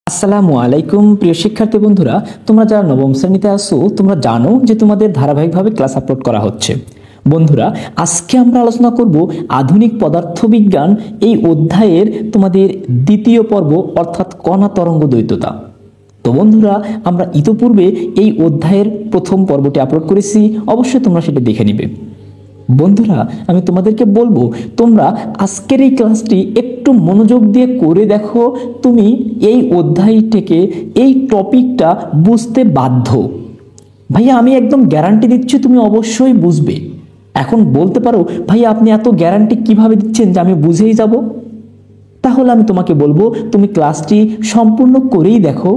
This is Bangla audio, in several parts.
আসসালামু আলাইকুম প্রিয় শিক্ষার্থী বন্ধুরা, তোমরা যারা নবম শ্রেণীতে আসো তোমরা জানো যে তোমাদের ধারাবাহিকভাবে ক্লাস আপলোড করা হচ্ছে। বন্ধুরা, আজকে আমরা আলোচনা করব আধুনিক পদার্থবিজ্ঞান এই অধ্যায়ের তোমাদের দ্বিতীয় পর্ব অর্থাৎ কণা তরঙ্গ দ্বৈততা। তো বন্ধুরা, আমরা ইতোপূর্বে এই অধ্যায়ের প্রথম পর্বটি আপলোড করেছি, অবশ্যই তোমরা সেটা দেখে নিবে। বন্ধুরা, আমি তোমাদেরকে বলবো তোমরা আজকের এই ক্লাসটি একটু মনোযোগ দিয়ে করে দেখো, তুমি এই অধ্যায় থেকে এই টপিকটা বুঝতে বাধ্য। ভাইয়া, আমি একদম গ্যারান্টি দিচ্ছি তুমি অবশ্যই বুঝবে। এখন বলতে পারো ভাইয়া আপনি এত গ্যারান্টি কিভাবে দিচ্ছেন যে আমি বুঝেই যাব? তাহলে আমি তোমাকে বলবো তুমি ক্লাসটি সম্পূর্ণ করেই দেখো।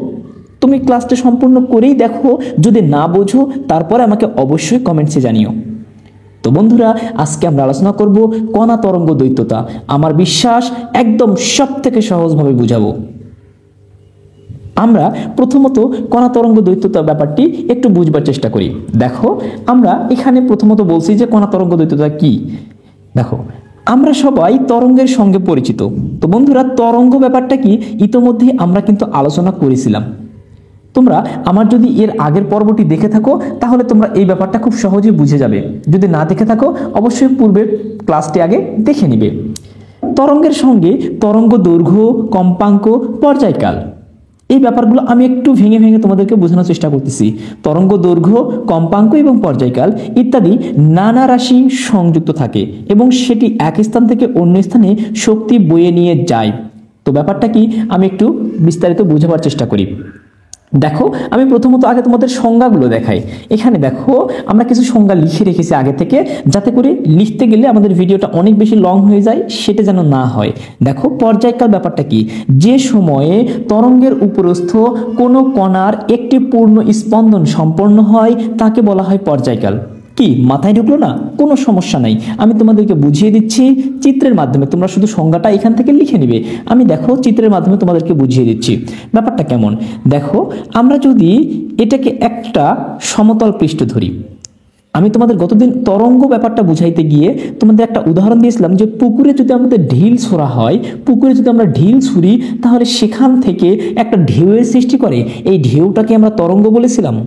তুমি ক্লাসটি সম্পূর্ণ করেই দেখো, যদি না বোঝো তারপরে আমাকে অবশ্যই কমেন্টসে জানিও। তো বন্ধুরা, আজকে আমরা আলোচনা করব কণা তরঙ্গ দ্বৈততা। আমার বিশ্বাস একদম সব থেকে সহজভাবে বুঝাবো। আমরা প্রথমত কণা তরঙ্গ দ্বৈততা ব্যাপারটি একটু বুঝবার চেষ্টা করি। দেখো, আমরা এখানে প্রথমত বলছি যে কণা তরঙ্গ দ্বৈততা কি। দেখো, আমরা সবাই তরঙ্গের সঙ্গে পরিচিত। তো বন্ধুরা, তরঙ্গ ব্যাপারটা কি ইতোমধ্যে আমরা কিন্তু আলোচনা করেছিলাম। তোমরা আমার যদি এর আগের পর্বটি দেখে থাকো তাহলে তোমরা এই ব্যাপারটা খুব সহজেই বুঝে যাবে। যদি না দেখে থাকো অবশ্যই পূর্বের ক্লাসটি আগে দেখে নিবে। তরঙ্গের সঙ্গে তরঙ্গ দৈর্ঘ্য, কম্পাঙ্ক, পর্যায়কাল, এই ব্যাপারগুলো আমি একটু ভেঙে ভেঙে তোমাদেরকে বোঝানোর চেষ্টা করতেছি। তরঙ্গ দৈর্ঘ্য, কম্পাঙ্ক এবং পর্যায়কাল ইত্যাদি নানা রাশি সংযুক্ত থাকে এবং সেটি এক স্থান থেকে অন্য স্থানে শক্তি বয়ে নিয়ে যায়। তো ব্যাপারটা কি আমি একটু বিস্তারিত বোঝাবার চেষ্টা করি। দেখো, আমি প্রথমত আগে তোমাদের সংজ্ঞাগুলো দেখাই। এখানে দেখো, আমরা কিছু সংজ্ঞা লিখে রেখেছি আগে থেকে, যাতে করে লিখতে গেলে আমাদের ভিডিওটা অনেক বেশি লং হয়ে যায়, সেটা যেন না হয়। দেখো, পর্যায়কাল ব্যাপারটা কি, যে সময়ে তরঙ্গের উপরস্থ কোনো কণার একটি পূর্ণ স্পন্দন সম্পন্ন হয় তাকে বলা হয় পর্যায়কাল। কি মাথায় ঢুকলো না? কোনো সমস্যা নাই, আমি তোমাদেরকে বুঝিয়ে দিচ্ছি চিত্রের মাধ্যমে। তোমরা শুধু সংজ্ঞাটা এখান থেকে লিখে নিবে, আমি দেখো চিত্রের মাধ্যমে তোমাদেরকে বুঝিয়ে দিচ্ছি ব্যাপারটা কেমন। দেখো, আমরা যদি এটাকে একটা সমতল পৃষ্ঠ ধরি, আমি তোমাদের গতদিন তরঙ্গ ব্যাপারটা বুঝাইতে গিয়ে তোমাদের একটা উদাহরণ দিয়েছিলাম যে পুকুরে যদি আমাদের ঢিল ছোড়া হয়, পুকুরে যদি আমরা ঢিল ছুঁড়ি তাহলে সেখান থেকে একটা ঢেউয়ের সৃষ্টি করে, এই ঢেউটাকে আমরা তরঙ্গ বলেছিলাম।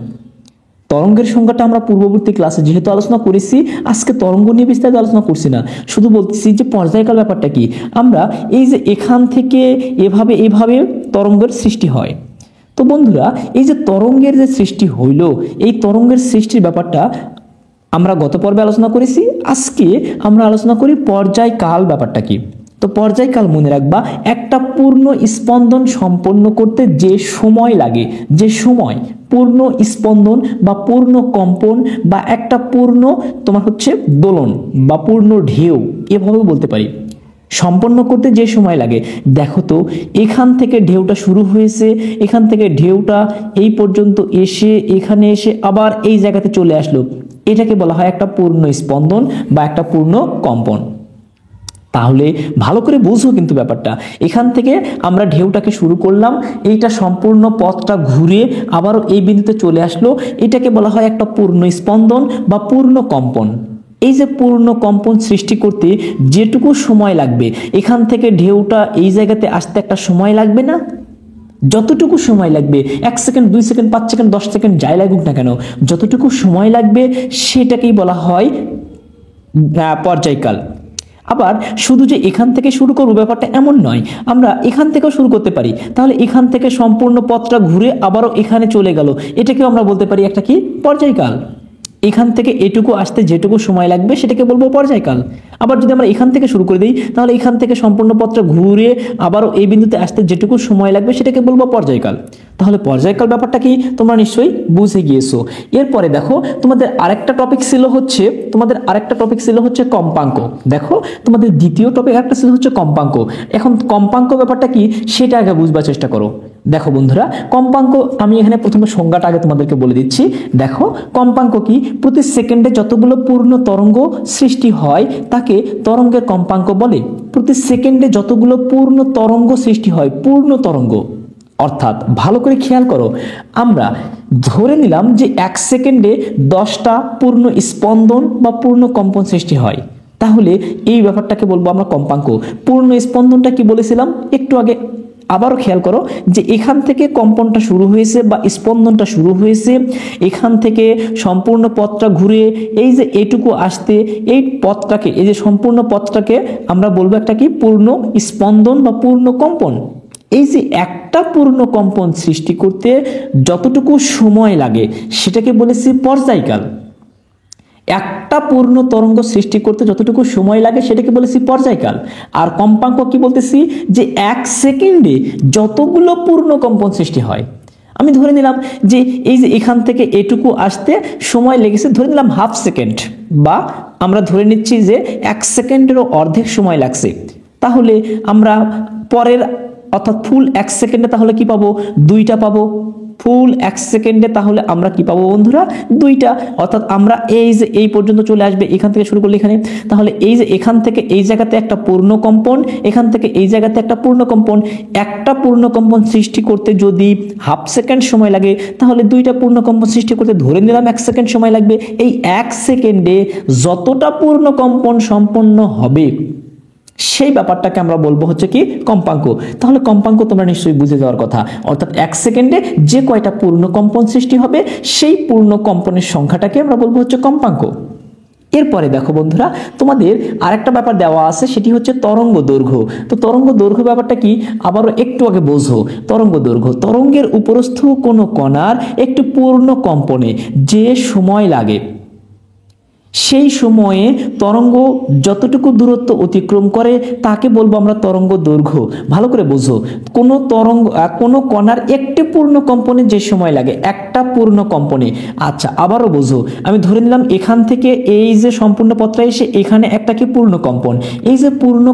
তরঙ্গের সংজ্ঞাটা আমরা পূর্ববর্তী ক্লাসে যেহেতু আলোচনা করেছি, আজকে তরঙ্গ নিয়ে বিস্তারিত আলোচনা করছি না, শুধু বলতেছি যে পর্যায়কাল ব্যাপারটা কি। আমরা এই যে এখান থেকে এভাবে এভাবে তরঙ্গের সৃষ্টি হয়। তো বন্ধুরা, এই যে তরঙ্গের যে সৃষ্টি হইল, এই তরঙ্গের সৃষ্টির ব্যাপারটা আমরা গত পর্বে আলোচনা করেছি। আজকে আমরা আলোচনা করি পর্যায়কাল ব্যাপারটা কি। তো পর্যায়কাল মনে রাখবা, একটা পূর্ণ স্পন্দন সম্পন্ন করতে যে সময় লাগে, যে সময় পূর্ণ স্পন্দন বা পূর্ণ কম্পন বা একটা পূর্ণ তোমার হচ্ছে দোলন বা পূর্ণ ঢেউ, এভাবেও বলতে পারি, সম্পন্ন করতে যে সময় লাগে। দেখো তো, এখান থেকে ঢেউটা শুরু হয়েছে, এখান থেকে ঢেউটা এই পর্যন্ত এসে এখানে এসে আবার এই জায়গাতে চলে আসলো, এটাকে বলা হয় একটা পূর্ণ স্পন্দন বা একটা পূর্ণ কম্পন। তাহলে ভালো করে বুঝো কিন্তু ব্যাপারটা, এখান থেকে আমরা ঢেউটাকে শুরু করলাম, এইটা সম্পূর্ণ পথটা ঘুরে আবারও এই বিন্দুতে চলে আসলো, এটাকে বলা হয় একটা পূর্ণ স্পন্দন বা পূর্ণ কম্পন। এই যে পূর্ণ কম্পন সৃষ্টি করতে যেটুকু সময় লাগবে, এখান থেকে ঢেউটা এই জায়গাতে আসতে একটা সময় লাগবে না? যতটুকু সময় লাগবে, 1 সেকেন্ড, 2 সেকেন্ড, 5 সেকেন্ড, 10 সেকেন্ড যাই লাগুক না কেন, যতটুকু সময় লাগবে সেটাকেই বলা হয় পর্যায়কাল। আবার শুধু যে এখান থেকে শুরু করবো ব্যাপারটা এমন নয়, আমরা এখান থেকেও শুরু করতে পারি। তাহলে এখান থেকে সম্পূর্ণ পথটা ঘুরে আবারও এখানে চলে গেল, এটাকেও আমরা বলতে পারি একটা কি পর্যায়কাল। এখান থেকে এটুকু আসতে যেটুকু সময় লাগবে সেটাকে বলবো পর্যায়কাল। আবার যদি আমরা এখান থেকে শুরু করে দিই তাহলে এখান থেকে সম্পূর্ণ পথটা ঘুরে আবারও এই বিন্দুতে আসতে যেটুকু সময় লাগবে সেটাকে বলবো পর্যায়কাল। তাহলে পর্যায়কাল ব্যাপারটা কি তোমরা নিশ্চয়ই বুঝে গিয়েছো। এরপরে দেখো, তোমাদের আরেকটা টপিক ছিল হচ্ছে কম্পাঙ্ক। দেখো, তোমাদের দ্বিতীয় টপিক একটা ছিল হচ্ছে কম্পাঙ্ক। এখন কম্পাঙ্ক ব্যাপারটা কি সেটা আগে বুঝবার চেষ্টা করো। দেখো বন্ধুরা, কম্পাঙ্ক আমি এখানে প্রথমে সংজ্ঞাটা আগে তোমাদেরকে বলে দিচ্ছি। দেখো, কম্পাঙ্ক কি, প্রতি সেকেন্ডে যতগুলো পূর্ণ তরঙ্গ সৃষ্টি হয় তাকে তরঙ্গের কম্পাঙ্ক বলে। প্রতি সেকেন্ডে যতগুলো পূর্ণ তরঙ্গ সৃষ্টি হয়, পূর্ণ তরঙ্গ অর্থাৎ ভালো করে খেয়াল করো, আমরা ধরে নিলাম যে 1 সেকেন্ডে 10টা পূর্ণ স্পন্দন বা পূর্ণ কম্পন সৃষ্টি হয়, তাহলে এই ব্যাপারটাকে বলবো আমরা কম্পাঙ্ক। পূর্ণ স্পন্দনটা কি বলেছিলাম একটু আগে আবারও খেয়াল করো যে এখান থেকে কম্পনটা শুরু হয়েছে বা স্পন্দনটা শুরু হয়েছে, এখান থেকে সম্পূর্ণ পথটা ঘুরে এই যে এইটুকু আসতে, এই পথটাকে, এই যে সম্পূর্ণ পথটাকে আমরা বলবো একটা কি পূর্ণ স্পন্দন বা পূর্ণ কম্পন। এই যে একটা পূর্ণ কম্পন সৃষ্টি করতে যতটুকু সময় লাগে সেটাকে বলেছি পর্যায়কাল। একটা পূর্ণ তরঙ্গ সৃষ্টি করতে যতটুকু সময় লাগে সেটাকে বলেছি পর্যায়কাল। আর কম্পাঙ্ক কি বলতেছি, যে 1 সেকেন্ডে যতগুলো পূর্ণ কম্পন সৃষ্টি হয়। আমি ধরে নিলাম যে এই যে এখান থেকে এটুকু আসতে সময় লেগেছে ধরে নিলাম হাফ সেকেন্ড, বা আমরা ধরে নিচ্ছি যে 1 সেকেন্ডেরও অর্ধেক সময় লাগছে। তাহলে আমরা পরের অর্থাৎ ফুল 1 সেকেন্ডে তাহলে কি পাবো, 2টা পাবো। ফুল 1 সেকেন্ডে তাহলে আমরা কি পাবো বন্ধুরা, 2টা। অর্থাৎ আমরা এই যে এই পর্যন্ত চলে আসবে, এখান থেকে শুরু করলে এখানে, তাহলে এই যে এখান থেকে এই জায়গাতে একটা পূর্ণ কম্পন, এখান থেকে এই জায়গাতে একটা পূর্ণ কম্পন। একটা পূর্ণ কম্পন সৃষ্টি করতে যদি হাফ সেকেন্ড সময় লাগে, তাহলে 2টা পূর্ণ কম্পন সৃষ্টি করতে ধরে নিলাম 1 সেকেন্ড সময় লাগবে। এই 1 সেকেন্ডে যতটা পূর্ণ কম্পন সম্পন্ন হবে সেই ব্যাপারটাকে আমরা বলবো হচ্ছে কি কম্পাঙ্ক। তাহলে কম্পাঙ্ক তোমরা নিশ্চয়ই বুঝে যাওয়ার কথা, অর্থাৎ 1 সেকেন্ডে যে কয়টা পূর্ণ কম্পন সৃষ্টি হবে সেই পূর্ণ কম্পনের সংখ্যাটাকে আমরা বলবো হচ্ছে কম্পাঙ্ক। এরপরে দেখো বন্ধুরা, তোমাদের আরেকটা ব্যাপার দেওয়া আছে, সেটি হচ্ছে তরঙ্গ দৈর্ঘ্য। তো তরঙ্গ দৈর্ঘ্য ব্যাপারটা কি আবারও একটু আগে বোঝো। তরঙ্গ দৈর্ঘ্য, তরঙ্গের উপরস্থ কোনো কণার একটি পূর্ণ কম্পনে যে সময় লাগে সেই সময়ে তরঙ্গ যতটুকু দূরত্ব অতিক্রম করে তাকে বলবো আমরা তরঙ্গ দৈর্ঘ্য। ভালো করে বোঝো, কোনো তরঙ্গ কোনো কণার একটি পূর্ণ কম্পনে যে সময় লাগে, একটা পূর্ণ কম্পনে। আচ্ছা আবারও বোঝো, আমি ধরে নিলাম এখান থেকে এই যে সম্পূর্ণ পথটা এসে এখানে একটা কি পূর্ণ কম্পন, এই যে পূর্ণ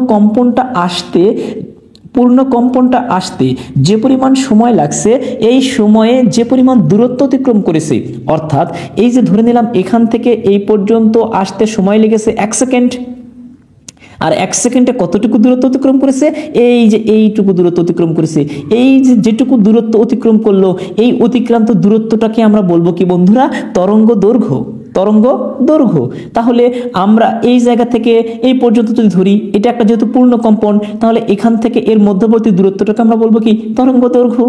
কম্পনটা আসতে যে পরিমাণ সময় লাগছে, এই সময়ে যে পরিমাণ দূরত্ব অতিক্রম করেছে, অর্থাৎ এই যে ধরে নিলাম এখান থেকে এই পর্যন্ত আসতে সময় লেগেছে 1 সেকেন্ড। আর 1 সেকেন্ডে কতটুকু দূরত্ব অতিক্রম করেছে, এই যে এইটুকু দূরত্ব অতিক্রম করেছে। এই যে যেটুকু দূরত্ব অতিক্রম করলো, এই অতিক্রান্ত দূরত্বটাকে আমরা বলবো কি বন্ধুরা, তরঙ্গ দৈর্ঘ্য। তরঙ্গ দৈর্ঘ্য। তাহলে আমরা এই জায়গা থেকে এই পর্যন্ত যদি ধরি, এটা একটা যেহেতু পূর্ণ কম্পন, তাহলে এখান থেকে এর মধ্যবর্তী দূরত্বটাকে আমরা বলবো কি তরঙ্গ দৈর্ঘ্য।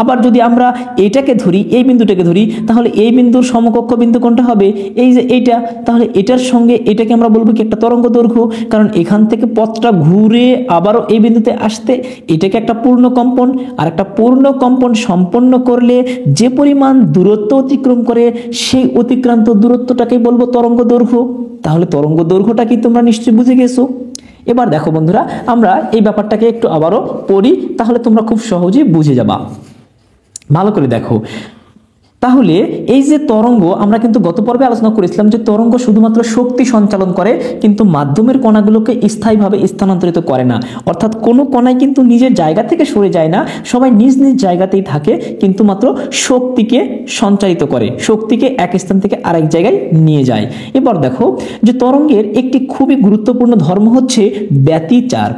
আবার যদি আমরা এটাকে ধরি, এই বিন্দুটাকে ধরি, তাহলে এই বিন্দুর সমকক্ষ বিন্দু কোনটা হবে, এই যে এইটা, তাহলে এটার সঙ্গে এটাকে আমরা বলবো কি একটা তরঙ্গ দৈর্ঘ্য। কারণ এখান থেকে পথটা ঘুরে আবারও এই বিন্দুতে আসতে এটাকে একটা পূর্ণ কম্পন, আর একটা পূর্ণ কম্পন সম্পন্ন করলে যে পরিমাণ দূরত্ব অতিক্রম করে সেই অতিক্রান্ত দূরত্বটাকে বলবো তরঙ্গ দৈর্ঘ্য। তাহলে তরঙ্গ দৈর্ঘ্যটা কি তোমরা নিশ্চয়ই বুঝে গেছো। এবার দেখো বন্ধুরা, আমরা এই ব্যাপারটাকে একটু আবারও পড়ি, তাহলে তোমরা খুব সহজেই বুঝে যাবা। ভালো করে দেখো, তাহলে এই যে তরঙ্গ, আমরা কিন্তু গত পর্বে আলোচনা করেছিলাম যে তরঙ্গ শুধুমাত্র শক্তি সঞ্চালন করে, কিন্তু মাধ্যমের কণাগুলোকে স্থায়ীভাবে স্থানান্তরিত করে না। অর্থাৎ কোনো কণাই কিন্তু নিজের জায়গা থেকে সরে যায় না, সবাই নিজ নিজ জায়গাতেই থাকে, কিন্তু মাত্র শক্তিকে সঞ্চারিত করে, শক্তিকে এক স্থান থেকে আরেক জায়গায় নিয়ে যায়। এবার দেখো যে তরঙ্গের একটি খুবই গুরুত্বপূর্ণ ধর্ম হচ্ছে ব্যতিচার।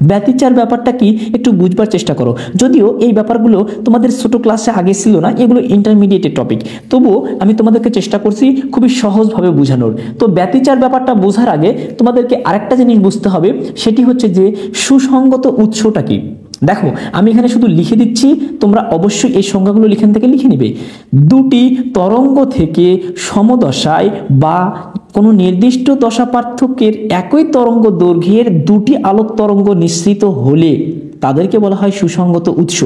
ব্যতিচার ব্যাপারটা কি একটু বুঝবার চেষ্টা করো। যদিও এই ব্যাপারগুলো তোমাদের ছোট ক্লাসে আগে ছিল না, এগুলো ইন্টারমিডিয়েটের টপিক, তবুও আমি তোমাদেরকে চেষ্টা করছি খুবই সহজভাবে বোঝানোর। তো ব্যতিচার ব্যাপারটা বোঝার আগে তোমাদেরকে আরেকটা জিনিস বুঝতে হবে, সেটি হচ্ছে যে সুসংগত উৎসটা কি। দেখো আমি এখানে শুধু লিখে দিচ্ছি, তোমরা অবশ্যই এই সংজ্ঞাগুলো এখান থেকে লিখে নিবে। দুটি তরঙ্গ থেকে সমদশায় বা কোনো নির্দিষ্ট দশা পার্থক্যের একই তরঙ্গ দৈর্ঘ্যের দুটি আলোক তরঙ্গ নিঃসৃত হলে তাদেরকে বলা হয় সুসংগত উৎস।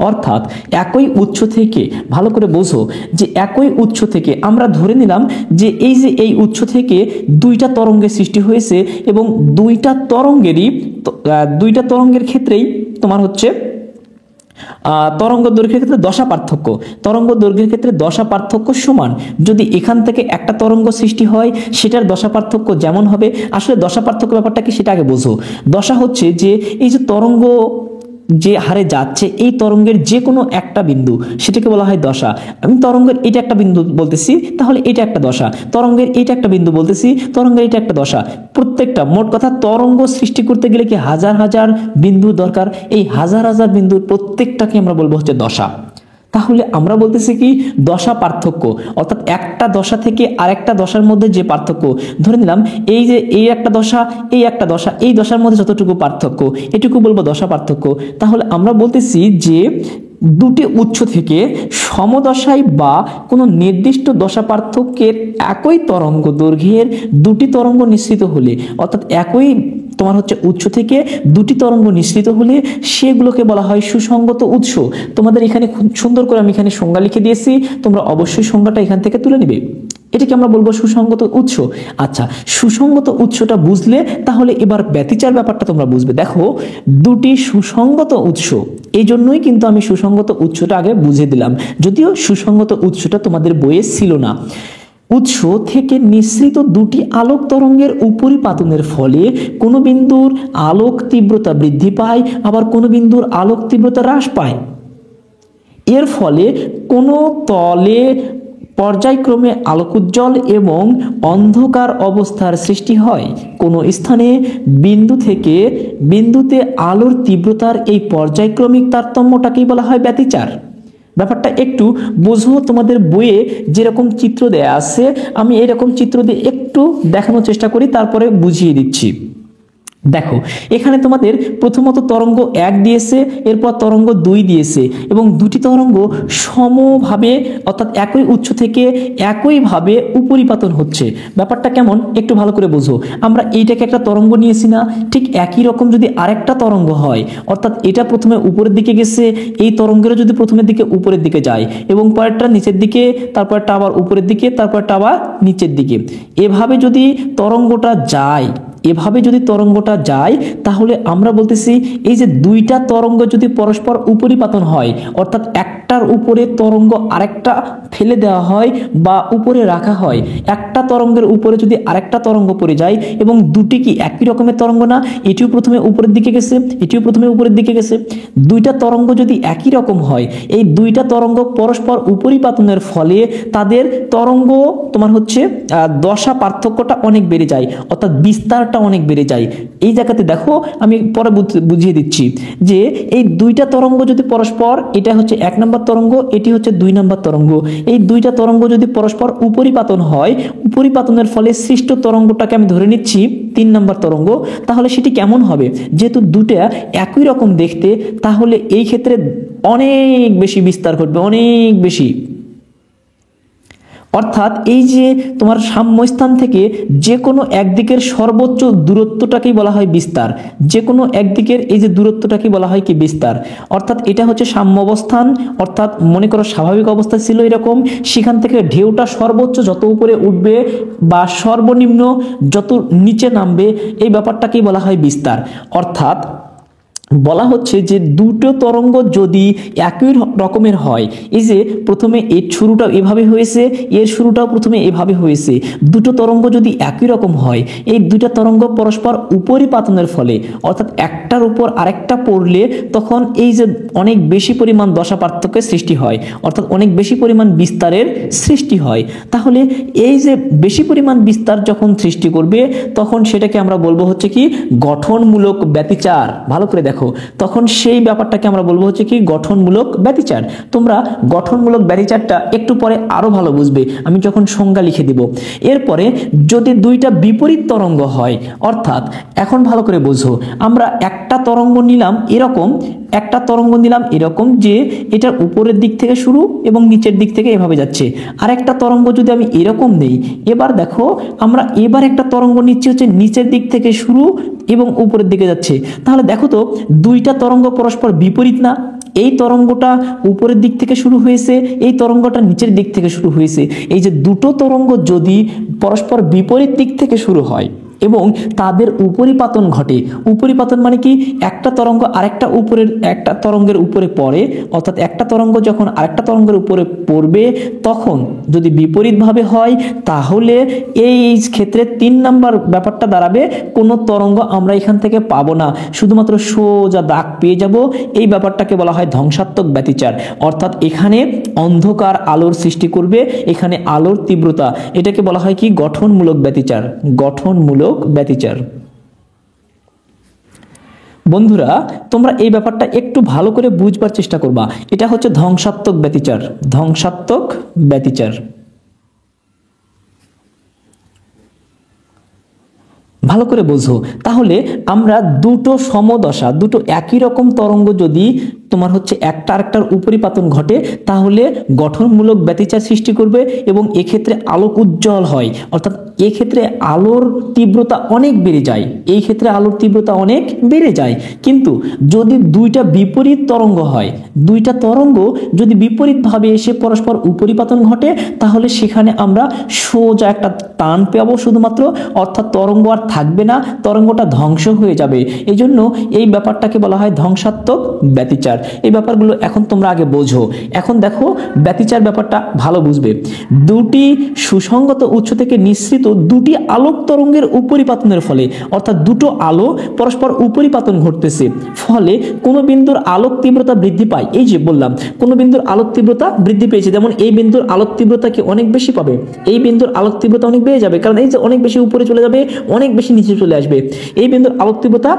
অর্থাৎ একই উৎস থেকে, ভালো করে বোঝো যে একই উৎস থেকে আমরা ধরে নিলাম যে এই উৎস থেকে 2টা তরঙ্গের সৃষ্টি হয়েছে, এবং দুইটা তরঙ্গের ক্ষেত্রেই তোমার হচ্ছে তরঙ্গ দৈর্ঘ্যের ক্ষেত্রে তরঙ্গ দৈর্ঘ্যের ক্ষেত্রে দশা পার্থক্য সমান। যদি এখান থেকে একটা তরঙ্গ সৃষ্টি হয়, সেটার দশা পার্থক্য যেমন হবে, আসলে দশা পার্থক্য ব্যাপারটা কি সেটা আগে বোঝো। দশা হচ্ছে যে এই যে তরঙ্গ যে হারে যাচ্ছে, এই তরঙ্গের যে কোনো একটা বিন্দু, সেটাকে বলা হয় দশা। আমি তরঙ্গের এটা একটা বিন্দু বলতেছি, তাহলে এটা একটা দশা। তরঙ্গের এটা একটা বিন্দু বলতেছি, তরঙ্গের এটা একটা দশা। প্রত্যেকটা, মোট কথা তরঙ্গ সৃষ্টি করতে গেলে কি হাজার হাজার বিন্দু দরকার, এই হাজার হাজার বিন্দুর প্রত্যেকটাকে আমরা বলবো হচ্ছে দশা। তাহলে আমরা বলতেছি কি দশা পার্থক্য, অর্থাৎ একটা দশা থেকে আরেকটা দশার মধ্যে যে পার্থক্য, ধরে নিলাম এই যে এই একটা দশা, এই একটা দশা, এই দশার মধ্যে যতটুকু পার্থক্য এটুকু বলবো দশা পার্থক্য। তাহলে আমরা বলতেছি যে দুটি উৎস থেকে সমদশায় বা কোনো নির্দিষ্ট দশা পার্থক্যের একই তরঙ্গ দৈর্ঘ্যের দুটি তরঙ্গ নিঃসৃত হলে, অর্থাৎ একই তোমার হচ্ছে উৎস থেকে দুটি তরঙ্গ নিঃসৃত হলে সেগুলোকে বলা হয় সুসঙ্গত উৎস। তোমাদের এখানে খুব সুন্দর করে আমি এখানে সংজ্ঞা লিখে দিয়েছি, তোমরা অবশ্যই সংজ্ঞাটা এখান থেকে তুলে নিবে। এটাকে আমরা বলবো সুসঙ্গত উৎস। আচ্ছা, সুসঙ্গত উৎসটা বুঝলে তাহলে এবার ব্যতিচার ব্যাপারটা তোমরা বুঝবে। দেখো, দুটি সুসঙ্গত উৎস, এই জন্যই কিন্তু আমি সুসঙ্গত উৎসটা আগে বুঝিয়ে দিলাম, যদিও সুসঙ্গত উৎসটা তোমাদের বইয়ে ছিল না। উৎস থেকে নিঃসৃত দুটি আলোক তরঙ্গের উপরিপাতনের ফলে কোনো বিন্দুর আলোক তীব্রতা বৃদ্ধি পায়, আবার কোনো বিন্দুর আলোক তীব্রতা হ্রাস পায়। এর ফলে কোনো তলে পর্যায়ক্রমে আলোকোজ্জ্বল এবং অন্ধকার অবস্থার সৃষ্টি হয়। কোনো স্থানে বিন্দু থেকে বিন্দুতে আলোর তীব্রতার এই পর্যায়ক্রমিক তারতম্যটাকেই বলা হয় ব্যতিচার। ব্যাপারটা একটু বোঝো, তোমাদের বইয়ে যেরকম চিত্র দেয়া আছে আমি এরকম চিত্র দিয়ে একটু দেখানোর চেষ্টা করি, তারপরে বুঝিয়ে দিচ্ছি। দেখো, এখানে তোমাদের প্রথমত তরঙ্গ 1 দিয়েছে, এরপর তরঙ্গ 2 দিয়েছে, এবং দুটি তরঙ্গ সমভাবে অর্থাৎ একই উৎস থেকে একইভাবে উপরিপাতন হচ্ছে। ব্যাপারটা কেমন একটু ভালো করে বোঝো। আমরা এইটাকে একটা তরঙ্গ নিয়েছি না, ঠিক একই রকম যদি আরেকটা তরঙ্গ হয়, অর্থাৎ এটা প্রথমে উপরের দিকে গেছে, এই তরঙ্গেরও যদি প্রথমের দিকে উপরের দিকে যায় এবং পরেরটা নিচের দিকে, তারপরটা আবার উপরের দিকে, তারপরটা আবার নিচের দিকে, এভাবে যদি তরঙ্গটা যায়, এভাবে যদি তরঙ্গটা যায়, তাহলে আমরা বলতেছি এই যে দুইটা তরঙ্গ যদি পরস্পর উপরিপাতন হয়, অর্থাৎ একটার উপরে তরঙ্গ আরেকটা ফেলে দেওয়া হয় বা উপরে রাখা হয়, একটা তরঙ্গের উপরে যদি আরেকটা তরঙ্গ পড়ে যায় এবং দুটি কি একই রকমের তরঙ্গ না, এটিও প্রথমে উপরের দিকে গেছে, এটিও প্রথমে উপরের দিকে গেছে, দুইটা তরঙ্গ যদি একই রকম হয়, এই দুইটা তরঙ্গ পরস্পর উপরিপাতনের ফলে তাদের তরঙ্গ তোমার হচ্ছে দশা পার্থক্যটা অনেক বেড়ে যায়, অর্থাৎ বিস্তারটা অনেক বেড়ে যায়। এই জায়গাতে দেখো, আমি পরে বুঝিয়ে দিচ্ছি যে এই দুইটা তরঙ্গ যদি পরস্পর, এটা হচ্ছে 1 নম্বর তরঙ্গ, এটি হচ্ছে 2 নম্বর তরঙ্গ, এই দুইটা তরঙ্গ যদি পরস্পর উপরিপাতন হয়, উপরিপাতনের ফলে সৃষ্ট তরঙ্গটাকে আমি ধরে নিচ্ছি 3 নম্বর তরঙ্গ, তাহলে সেটি কেমন হবে? যেহেতু দুটা একই রকম দেখতে, তাহলে এই ক্ষেত্রে অনেক বেশি বিস্তার ঘটবে, অনেক বেশি। অর্থাৎ এই যে তোমার সাম্যস্থান থেকে যে কোনো একদিকের সর্বোচ্চ দূরত্বটাকেই বলা হয় বিস্তার, যে কোনো একদিকের এই যে দূরত্বটাকেই বলা হয় কি বিস্তার। অর্থাৎ এটা হচ্ছে সাম্য অবস্থান, অর্থাৎ মনে করো স্বাভাবিক অবস্থা ছিল এরকম, সেখান থেকে ঢেউটা সর্বোচ্চ যত উপরে উঠবে বা সর্বনিম্ন যত নিচে নামবে, এই ব্যাপারটাকেই বলা হয় বিস্তার। অর্থাৎ বলা হচ্ছে যে দুটো তরঙ্গ যদি একই রকমের হয়, এই যে প্রথমে এর শুরুটা এভাবে হয়েছে, এর শুরুটাও প্রথমে এভাবে হয়েছে, দুটো তরঙ্গ যদি একই রকম হয়, এই দুটো তরঙ্গ পরস্পর উপরিপাতনের ফলে, অর্থাৎ একটার উপর আরেকটা পড়লে তখন এই যে অনেক বেশি পরিমাণ দশা পার্থক্যের সৃষ্টি হয়, অর্থাৎ অনেক বেশি পরিমাণ বিস্তারের সৃষ্টি হয়। তাহলে এই যে বেশি পরিমাণ বিস্তার যখন সৃষ্টি করবে, তখন সেটাকে আমরা বলবো হচ্ছে কি গঠনমূলক ব্যতিচার। ভালো করে দেখো, তখন সেই ব্যাপারটাকে আমরা বলবো হচ্ছে কি গঠনমূলক ব্যতিচার। তোমরা গঠনমূলক ব্যতিচারটা একটু পরে আরো ভালো বুঝবে আমি যখন সংজ্ঞা লিখে দিব। এরপরে যদি দুইটা বিপরীত তরঙ্গ হয়, অর্থাৎ এখন ভালো করে বোঝো, আমরা একটা তরঙ্গ নিলাম এরকম, একটা তরঙ্গ নিলাম এরকম যে এটার উপরের দিক থেকে শুরু এবং নিচের দিক থেকে এভাবে যাচ্ছে, আর একটা তরঙ্গ যদি আমি এরকম নেই, এবার দেখো আমরা এবার একটা তরঙ্গ নিচ্ছি হচ্ছে নিচের দিক থেকে শুরু এবং উপরের দিকে যাচ্ছে, তাহলে দেখো তো দুইটা তরঙ্গ পরস্পর বিপরীত না? এই তরঙ্গটা উপরের দিক থেকে শুরু হয়েছে, এই তরঙ্গটা নিচের দিক থেকে শুরু হয়েছে। এই যে দুটো তরঙ্গ যদি পরস্পর বিপরীত দিক থেকে শুরু হয় এবং তাদের উপরিপাতন ঘটে, উপরিপাতন মানে কি একটা তরঙ্গ আরেকটা উপরের একটা তরঙ্গের উপরে পড়ে, অর্থাৎ একটা তরঙ্গ যখন আরেকটা তরঙ্গের উপরে পড়বে তখন যদি বিপরীতভাবে হয়, তাহলে এই ক্ষেত্রে 3 নাম্বার ব্যাপারটা দাঁড়াবে কোনো তরঙ্গ আমরা এখান থেকে পাবো না, শুধুমাত্র সোজা দাগ পেয়ে যাব। এই ব্যাপারটাকে বলা হয় ধ্বংসাত্মক ব্যতিচার। অর্থাৎ এখানে অন্ধকার আলোর সৃষ্টি করবে, এখানে আলোর তীব্রতা, এটাকে বলা হয় কি গঠনমূলক ব্যতিচার, গঠনমূলক ব্যতিচার। বন্ধুরা তোমরা এই ব্যাপারটা একটু ভালো করে বুঝবার চেষ্টা করবা। এটা হচ্ছে ধ্বংসাত্মক ব্যতিচার, ধ্বংসাত্মক ব্যতিচার। ভালো করে বোঝো। তাহলে আমরা দুটো সমদশা, দুটো একই রকম তরঙ্গ যদি তোমার হচ্ছে একটা আরেকটার উপরিপাতন ঘটে, তাহলে গঠনমূলক ব্যতিচার সৃষ্টি করবে এবং এক্ষেত্রে আলোক উজ্জ্বল হয়, অর্থাৎ এক্ষেত্রে আলোর তীব্রতা অনেক বেড়ে যায়, এই ক্ষেত্রে আলোর তীব্রতা অনেক বেড়ে যায়। কিন্তু যদি দুইটা বিপরীত তরঙ্গ হয়, দুইটা তরঙ্গ যদি বিপরীতভাবে এসে পরস্পর উপরিপাতন ঘটে, তাহলে সেখানে আমরা সোজা একটা টান পাবো শুধুমাত্র, অর্থাৎ তরঙ্গ আর থাকবে না, তরঙ্গটা ধ্বংস হয়ে যাবে। এই জন্য এই ব্যাপারটাকে বলা হয় ধ্বংসাত্মক ব্যতিচার। এই ব্যাপারগুলো এখন তোমরা আগে বোঝো। এখন দেখো ব্যতিচার ব্যাপারটা ভালো বুঝবে। দুটি সুসংগত উৎস থেকে নিঃসৃত দুটি আলোক তরঙ্গের উপরিপাতনের ফলে, অর্থাৎ দুটো আলো পরস্পর উপরিপাতন ঘটতেছে, ফলে কোনো বিন্দুর আলোক তীব্রতা বৃদ্ধি পায়। এই যে বললাম কোনো বিন্দুর আলোক তীব্রতা বৃদ্ধি পেয়েছে, যেমন এই বিন্দুর আলোক তীব্রতা কি অনেক বেশি পাবে, এই বিন্দুর আলোক তীব্রতা অনেক বেড়ে যাবে, কারণ এই যে অনেক বেশি উপরে চলে যাবে, অনেক বেশি নিচে চলে আসবে, এই বিন্দুর আলোক তীব্রতা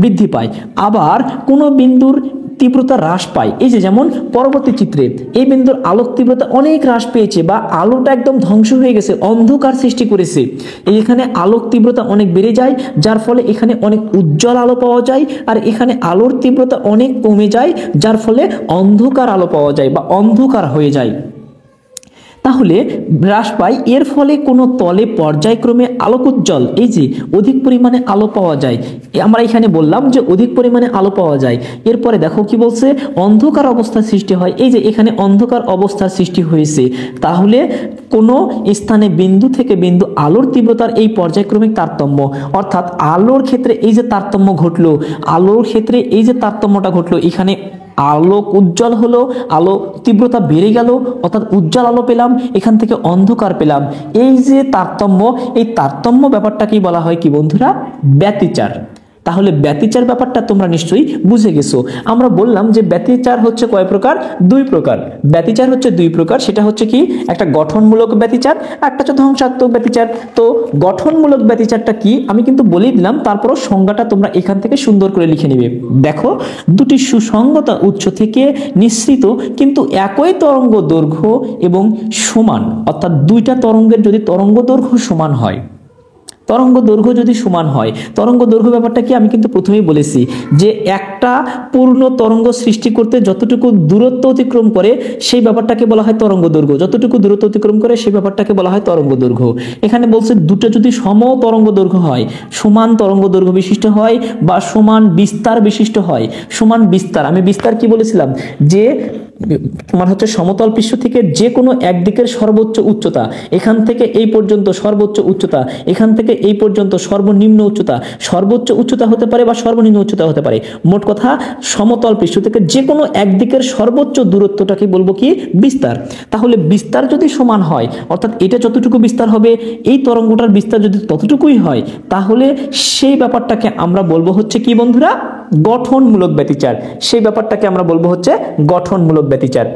বৃদ্ধি পায়। আবার কোনো বিন্দুর তীব্রতা হ্রাস পায়, এই যে যেমন পরবর্তী চিত্রে এই বিন্দুর আলোক তীব্রতা অনেক হ্রাস পেয়েছে বা আলোটা একদম ধ্বংস হয়ে গেছে, অন্ধকার সৃষ্টি করেছে, এখানে আলোক তীব্রতা অনেক বেড়ে যায়, যার ফলে এখানে অনেক উজ্জ্বল আলো পাওয়া যায়, আর এখানে আলোর তীব্রতা অনেক কমে যায়, যার ফলে অন্ধকার আলো পাওয়া যায় বা অন্ধকার হয়ে যায়। তাহলে হ্রাস পায়, এর ফলে কোনো তলে পর্যায়ক্রমে আলোক উজ্জ্বল, এই যে অধিক পরিমাণে আলো পাওয়া যায়, আমরা এখানে বললাম যে অধিক পরিমাণে আলো পাওয়া যায়। এরপরে দেখো কি বলছে, অন্ধকার অবস্থার সৃষ্টি হয়, এই যে এখানে অন্ধকার অবস্থার সৃষ্টি হয়েছে। তাহলে কোনো স্থানে বিন্দু থেকে বিন্দু আলোর তীব্রতার এই পর্যায়ক্রমিক তারতম্য, অর্থাৎ আলোর ক্ষেত্রে এই যে তারতম্য ঘটলো, আলোর ক্ষেত্রে এই যে তারতম্যটা ঘটলো, এখানে আলোক উজ্জ্বল হলো, আলো তীব্রতা বেড়ে গেল, অর্থাৎ উজ্জ্বল আলো পেলাম, এখান থেকে অন্ধকার পেলাম, এই যে তারতম্য, এই তারতম্য ব্যাপারটাকেই বলা হয় কি বন্ধুরা, ব্যতিচার। তাহলে ব্যতিচার ব্যাপারটা তোমরা নিশ্চয়ই বুঝে গেছো। আমরা বললাম যে ব্যতিচার হচ্ছে কয় প্রকার, দুই প্রকার। ব্যতিচার হচ্ছে দুই প্রকার, সেটা হচ্ছে কি, একটা গঠনমূলক ব্যতিচার, একটা হচ্ছে ধ্বংসাত্মক ব্যতিচার। তো গঠনমূলক ব্যতিচারটা কি আমি কিন্তু বলে দিলাম, তারপরও সংজ্ঞাটা তোমরা এখান থেকে সুন্দর করে লিখে নিবে। দেখো, দুটি সুসংগত উৎস থেকে নিঃসৃত কিন্তু একই তরঙ্গ দৈর্ঘ্য এবং সমান, অর্থাৎ দুইটা তরঙ্গের যদি তরঙ্গ দৈর্ঘ্য সমান হয়, তরঙ্গ দৈর্ঘ্য যদি সমান হয়, তরঙ্গ দৈর্ঘ্য ব্যাপারটা কি আমি কিন্তু প্রথমেই বলেছি যে একটা পূর্ণ তরঙ্গ সৃষ্টি করতে যতটুকু দূরত্ব অতিক্রম করে সেই ব্যাপারটাকে বলা হয় তরঙ্গ দৈর্ঘ্য, যতটুকু দূরত্ব অতিক্রম করে সেই ব্যাপারটাকে বলা হয় তরঙ্গ দৈর্ঘ্য। এখানে বলছে দুটো যদি সম তরঙ্গ দৈর্ঘ্য হয়, সমান তরঙ্গ দৈর্ঘ্য বিশিষ্ট হয় বা সমান বিস্তার বিশিষ্ট হয়, সমান বিস্তার, আমি বিস্তার কি বলেছিলাম যে তোমার হচ্ছে সমতল পৃষ্ঠ থেকে যে কোনো একদিকের সর্বোচ্চ উচ্চতা, এখান থেকে এই পর্যন্ত সর্বোচ্চ উচ্চতা, এখান থেকে এই পর্যন্ত সর্বনিম্ন উচ্চতা, সর্বোচ্চ উচ্চতা হতে পারে বা সর্বনিম্ন উচ্চতা হতে পারে, মোট কথা সমতল পৃষ্ঠ থেকে যে কোনো একদিকের সর্বোচ্চ দূরত্বটাকে বলবো কি, বিস্তার। তাহলে বিস্তার যদি সমান হয়, অর্থাৎ এটা যতটুকু বিস্তার হবে এই তরঙ্গটার বিস্তার যদি ততটুকুই হয়, তাহলে সেই ব্যাপারটাকে আমরা বলবো হচ্ছে কি বন্ধুরা, গঠনমূলক ব্যতিচার। সেই ব্যাপারটাকে আমরা বলবো হচ্ছে গঠনমূলক ব্যতিচার।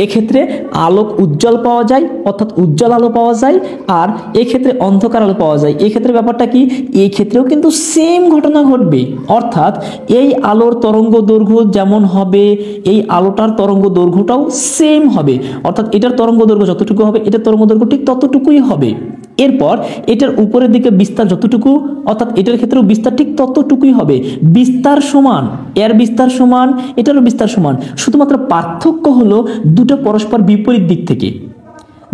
এক্ষেত্রে আলোক উজ্জ্বল পাওয়া যায়, অর্থাৎ উজ্জ্বল আলো পাওয়া যায়, আর এক্ষেত্রে অন্ধকার আলো পাওয়া যায়। এক্ষেত্রে ব্যাপারটা কি, এই ক্ষেত্রেও কিন্তু সেম ঘটনা ঘটবে, অর্থাৎ এই আলোর তরঙ্গ দৈর্ঘ্য যেমন হবে, এই আলোটার তরঙ্গ দৈর্ঘ্যটাও সেম হবে, অর্থাৎ এটার তরঙ্গ দৈর্ঘ্য যতটুকু হবে এটার তরঙ্গ দৈর্ঘ্য ঠিক ততটুকুই হবে। এরপর এটার উপরের দিকে বিস্তার যতটুকু, অর্থাৎ এটার ক্ষেত্রেও বিস্তার ঠিক ততটুকুই হবে, বিস্তার সমান, এর বিস্তার সমান, এটারও বিস্তার সমান, শুধুমাত্র পার্থক্য হলো দুটো পরস্পর বিপরীত দিক থেকে,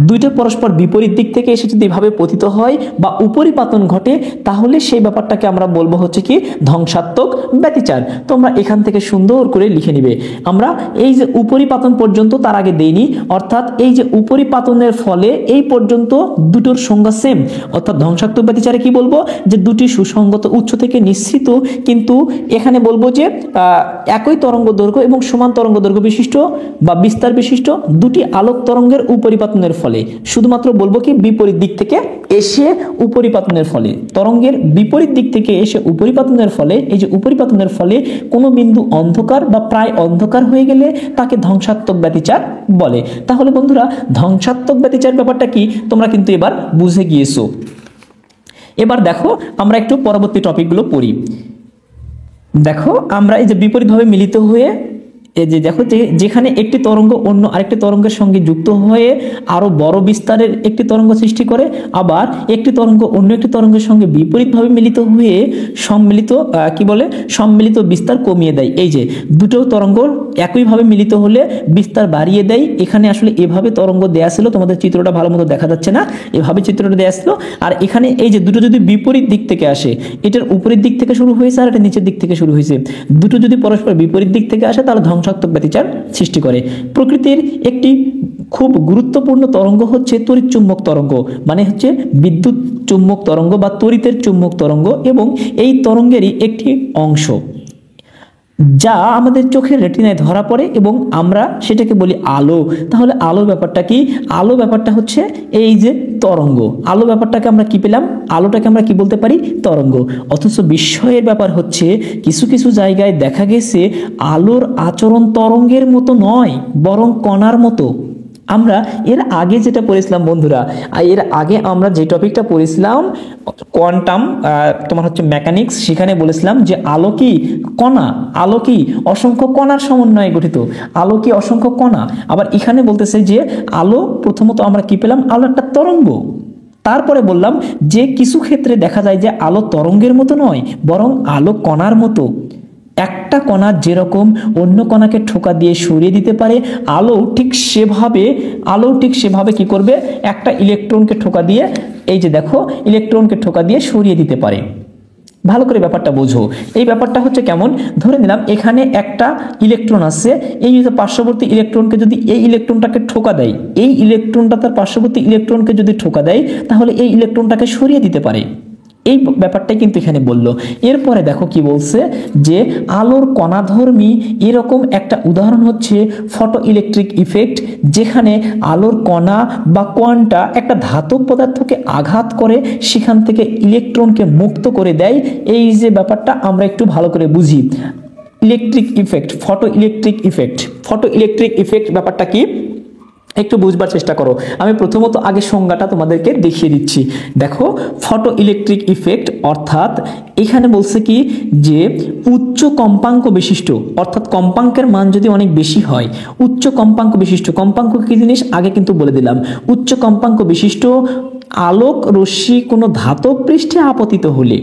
দুইটা পরস্পর বিপরীত দিক থেকে এসে যদি এভাবে পতিত হয় বা উপরিপাতন ঘটে, তাহলে সেই ব্যাপারটাকে আমরা বলবো হচ্ছে কি, ধ্বংসাত্মক ব্যতিচার। তোমরা এখান থেকে সুন্দর করে লিখে নিবে। আমরা এই যে উপরিপাতন পর্যন্ত তার আগে দেইনি, অর্থাৎ এই যে উপরিপাতনের ফলে এই পর্যন্ত দুটোর সংজ্ঞা সেম, অর্থাৎ ধ্বংসাত্মক ব্যতিচারে কি বলবো, যে দুটি সুসংগত উৎস থেকে নিঃসৃত কিন্তু এখানে বলবো যে একই তরঙ্গ দৈর্ঘ্য এবং সমান তরঙ্গ দৈর্ঘ্য বিশিষ্ট বা বিস্তার বিশিষ্ট দুটি আলোক তরঙ্গের উপরিপাতনের ফলে, শুধুমাত্র বলবো কি বিপরীত দিক থেকে এসে উপরিপাতনের ফলে, তরঙ্গের বিপরীত দিক থেকে এসে উপরিপাতনের ফলে, এই যে উপরিপাতনের ফলে কোনো বিন্দু অন্ধকার বা প্রায় অন্ধকার হয়ে গেলে তাকে ধ্বংসাত্মক ব্যতিচার বলে। তাহলে বন্ধুরা, ধ্বংসাত্মক ব্যতিচার ব্যাপারটা কি তোমরা কিন্তু এবার বুঝে গিয়েছো। এবার দেখো আমরা একটু পরবর্তী টপিকগুলো পড়ি। দেখো আমরা এই যে বিপরীতভাবে মিলিত হয়ে এই যে দেখো যে যেখানে একটি তরঙ্গ অন্য আরেকটি তরঙ্গের সঙ্গে যুক্ত হয়ে আরো বড় বিস্তারের একটি তরঙ্গ সৃষ্টি করে, আবার একটি তরঙ্গ অন্য একটি তরঙ্গের সঙ্গে বিপরীতভাবে মিলিত হয়ে সম্মিলিত বিস্তার কমিয়ে দেয়। এই যে দুটো তরঙ্গ একইভাবে মিলিত হলে বিস্তার বাড়িয়ে দেয়। এখানে আসলে এভাবে তরঙ্গ দেয়া ছিল, তোমাদের চিত্রটা ভালো মতো দেখা যাচ্ছে না, এভাবে চিত্রটা দেয়া ছিল। আর এখানে এই যে দুটো যদি বিপরীত দিক থেকে আসে, এটার উপরের দিক থেকে শুরু হয়েছে আর এটা নিচের দিক থেকে শুরু হয়েছে, দুটো যদি পরস্পর বিপরীত দিক থেকে আসে তাহলে ধ্বংসাত্মক ব্যতিচার সৃষ্টি করে। প্রকৃতির একটি খুব গুরুত্বপূর্ণ তরঙ্গ হচ্ছে তড়িৎ চুম্বক তরঙ্গ, মানে হচ্ছে বিদ্যুৎ চুম্বক তরঙ্গ বা তড়িতের চুম্বক তরঙ্গ, এবং এই তরঙ্গেরই একটি অংশ যা আমাদের চোখের রেটিনায় ধরা পড়ে এবং আমরা সেটাকে বলি আলো। তাহলে আলো ব্যাপারটা কি? আলো ব্যাপারটা হচ্ছে এই যে তরঙ্গ। আলো ব্যাপারটাকে আমরা কি পেলাম? আলোটাকে আমরা কি বলতে পারি? তরঙ্গ। অথচ বিস্ময়ের ব্যাপার হচ্ছে কিছু কিছু জায়গায় দেখা গেছে আলোর আচরণ তরঙ্গের মতো নয়, বরং কণার মতো। আমরা এর আগে যেটা পড়েছিলাম বন্ধুরা, এর আগে আমরা যে টপিকটা পড়েছিলাম কোয়ান্টাম তোমার হচ্ছে মেকানিক্স, সেখানে বলেছিলাম যে আলো কি কণা, আলো কি অসংখ্য কণার সমন্বয়ে গঠিত, আলো কি অসংখ্য কণা। আবার এখানে বলতেছে যে আলো প্রথমত আমরা কি পেলাম? আলো একটা তরঙ্গ। তারপরে বললাম যে কিছু ক্ষেত্রে দেখা যায় যে আলো তরঙ্গের মতো নয়, বরং আলো কণার মতো। একটা কণা যেরকম অন্য কণাকে ঠোকা দিয়ে সরিয়ে দিতে পারে, আলো ঠিক সেভাবে কি করবে? একটা ইলেকট্রনকে ঠোকা দিয়ে, এই যে দেখো ইলেকট্রনকে ঠোকা দিয়ে সরিয়ে দিতে পারে। ভালো করে ব্যাপারটা বোঝো। এই ব্যাপারটা হচ্ছে কেমন? ধরে নিলাম এখানে একটা ইলেকট্রন আছে, এই যে পার্শ্ববর্তী ইলেকট্রনকে যদি এই ইলেকট্রনটাকে ঠোকা দেয়, এই ইলেকট্রনটা তার পার্শ্ববর্তী ইলেকট্রনকে যদি ঠোকা দেয়, তাহলে এই ইলেকট্রনটাকে সরিয়ে দিতে পারে। এই ব্যাপারটাই কিন্তু এখানে বললো। এরপরে দেখো কি বলছে যে আলোর কণাধর্মী এরকম একটা উদাহরণ হচ্ছে ফটো ইলেকট্রিক ইফেক্ট, যেখানে আলোর কণা বা কোয়ান্টা একটা ধাতব পদার্থকে আঘাত করে সেখান থেকে ইলেকট্রনকে মুক্ত করে দেয়। এই যে ব্যাপারটা আমরা একটু ভালো করে বুঝি। Electric effect, photo electric effect ব্যাপারটা কি একটু বুঝবার চেষ্টা করো। আমি প্রথমত আগে সংজ্ঞাটা তোমাদেরকে দেখিয়ে দিচ্ছি। দেখো ফটো ইলেকট্রিক ইফেক্ট অর্থাৎ এখানে বলছে কি যে উচ্চ কম্পাঙ্ক বিশিষ্ট, অর্থাৎ কম্পাঙ্কের মান যদি অনেক বেশি হয়, উচ্চ কম্পাঙ্ক বিশিষ্ট, কম্পাঙ্ক কি জিনিস আগে কিন্তু বলে দিলাম, উচ্চ কম্পাঙ্ক বিশিষ্ট আলোক রশ্মি কোনো ধাতব পৃষ্ঠে আপতিত হলে,